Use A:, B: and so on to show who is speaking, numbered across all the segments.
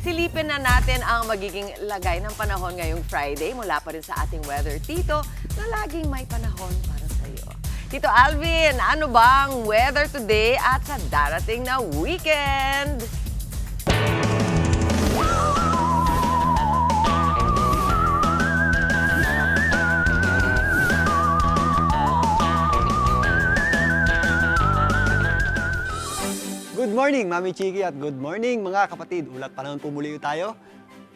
A: Silipin na natin ang magiging lagay ng panahon ngayong Friday mula pa rin sa ating weather tito na laging may panahon para sa iyo. Tito Alvin, ano bang weather today at sa darating na weekend?
B: Good morning, Mami Chiki, at good morning mga kapatid. Ulat panahon po muli tayo.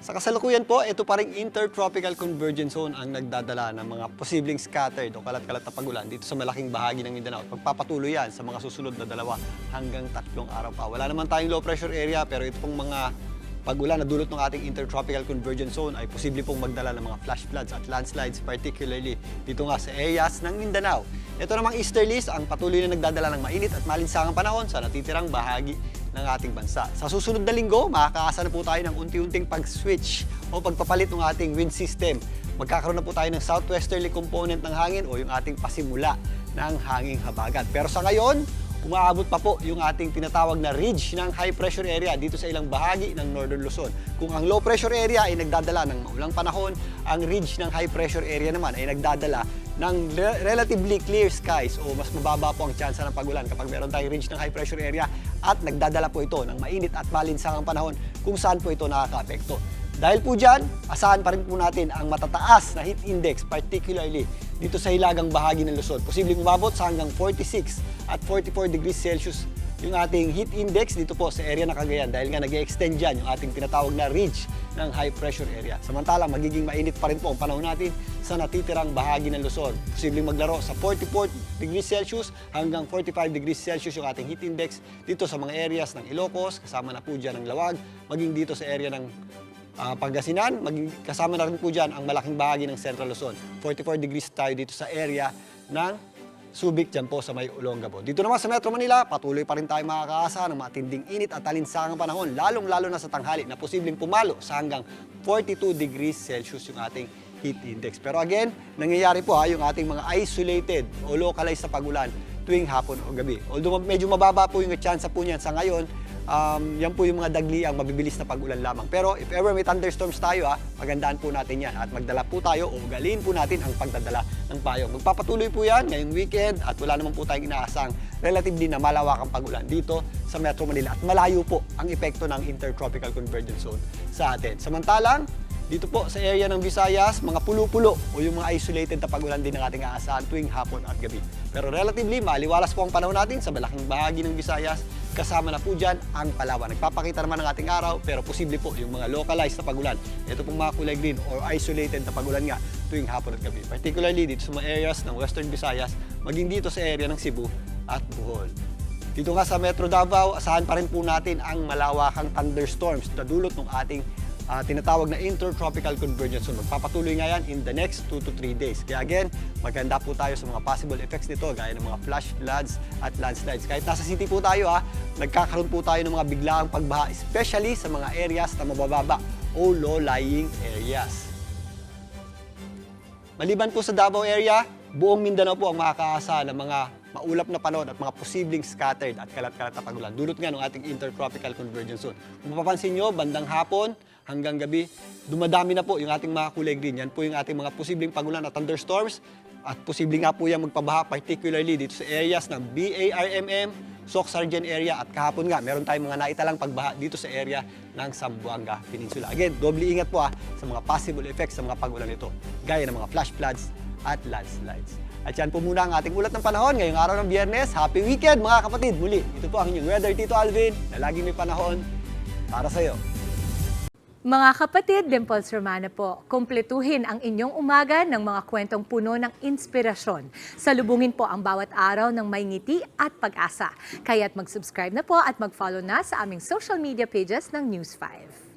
B: Sa kasalukuyan po, ito pa ring Intertropical Convergence Zone ang nagdadala ng mga posibleng scattered o kalat-kalat na pagulan dito sa malaking bahagi ng Mindanao. Pagpapatuloy yan sa mga susunod na 2 hanggang 3 araw pa. Wala naman tayong low pressure area, pero ito pong mga pagulan na dulot ng ating Intertropical Convergence Zone ay posible pong magdala ng mga flash floods at landslides, particularly dito nga sa areas ng Mindanao. Ito namang easterlies ang patuloy na nagdadala ng mainit at malinsangang panahon sa natitirang bahagi ng ating bansa. Sa susunod na linggo, makakaasa na po tayo ng unti-unting pag-switch o pagpapalit ng ating wind system. Magkakaroon na po tayo ng southwesterly component ng hangin o yung ating pasimula ng hanging habagat. Pero sa ngayon, umaabot pa po yung ating tinatawag na ridge ng high pressure area dito sa ilang bahagi ng Northern Luzon. Kung ang low pressure area ay nagdadala ng maulang panahon, ang ridge ng high pressure area naman ay nagdadala ng relatively clear skies o mas mababa po ang tsansa ng pagulan kapag meron tayong ridge ng high pressure area at nagdadala po ito ng mainit at malinsangang panahon kung saan po ito nakaka-apekto. Dahil po dyan, asahan pa rin po natin ang matataas na heat index, particularly dito sa hilagang bahagi ng Luzon. Posibleng umabot sa hanggang 46 at 44 degrees Celsius yung ating heat index dito po sa area ng Cagayan dahil nga nag-extend dyan yung ating tinatawag na ridge ng high pressure area. Samantalang magiging mainit pa rin po ang panahon natin sa natitirang bahagi ng Luzon. Posibleng maglaro sa 44 degrees Celsius hanggang 45 degrees Celsius yung ating heat index dito sa mga areas ng Ilocos, kasama na po dyan ng Lawag, maging dito sa area ng Pangasinan, kasama na rin po dyan ang malaking bahagi ng Central Luzon. 44 degrees tayo dito sa area ng Subic, dyan po sa may Olongapo. Dito naman sa Metro Manila, patuloy pa rin tayo makakaasa ng matinding init at alinsangang panahon, lalong-lalo na sa tanghali na posibleng pumalo sa hanggang 42 degrees Celsius yung ating heat index. Pero again, nangyayari po yung ating mga isolated o localized na pagulan tuwing hapon o gabi. Although medyo mababa po yung chance po niyan sa ngayon, yan po yung mga dagli ang mabibilis na pag-ulan lamang. Pero if ever may thunderstorms tayo, magandaan po natin yan at magdala po tayo o ugaliin po natin ang pagdadala ng payong. Magpapatuloy po yan ngayong weekend at wala naman po tayong inaasang relatively na malawakang pag-ulan dito sa Metro Manila at malayo po ang epekto ng Intertropical Convergence Zone sa atin. Samantalang, dito po sa area ng Visayas, mga pulo-pulo o yung mga isolated na pag-ulan din ang ating aasahan tuwing hapon at gabi. Pero relatively, maliwalas po ang panahon natin sa malaking bahagi ng Visayas. Kasama na po dyan ang Palawan. Nagpapakita naman ng ating araw, pero posible po yung mga localized na pag-ulan. Ito pong mga kulay green or isolated na pag-ulan nga tuwing hapon at gabi. Particularly dito sa mga areas ng Western Visayas, maging dito sa area ng Cebu at Bohol. Dito nga sa Metro Davao, asahan pa rin po natin ang malawakang thunderstorms na dulot ng ating tinatawag na Intertropical Convergence Zone. Magpapatuloy nga yan in the next 2 to 3 days. Kaya again, maganda po tayo sa mga possible effects nito gaya ng mga flash floods at landslides. Kahit nasa city po tayo, nagkakaroon po tayo ng mga biglaang pagbaha, especially sa mga areas na mabababa o low-lying areas. Maliban po sa Davao area, buong Mindanao po ang makakaasa ng mga maulap na panahon at mga posibleng scattered at kalat-kalat na pagulan. Dulot nga ng ating Intertropical Convergence Zone. Kung mapapansin nyo, bandang hapon hanggang gabi, dumadami na po yung ating mga kulay green. Yan po yung ating mga posibleng pagulan at thunderstorms at posibleng nga po yung magpabaha, particularly dito sa areas ng BARMM, Soc-Sargen area at kahapon nga, meron tayong mga naitalang pagbaha dito sa area ng Zamboanga Peninsula. Again, doble ingat po sa mga possible effects sa mga pagulan nito, gaya ng mga flash floods at landslides. At yan po muna ang ating ulat ng panahon ngayong araw ng Biyernes. Happy weekend mga kapatid! Muli, ito po ang inyong weather, Tito Alvin, na laging may panahon para sa iyo.
C: Mga kapatid, Dimples Romana po, kumpletuhin ang inyong umaga ng mga kwentong puno ng inspirasyon. Salubungin po ang bawat araw ng may ngiti at pag-asa. Kaya't mag-subscribe na po at mag-follow na sa aming social media pages ng News 5.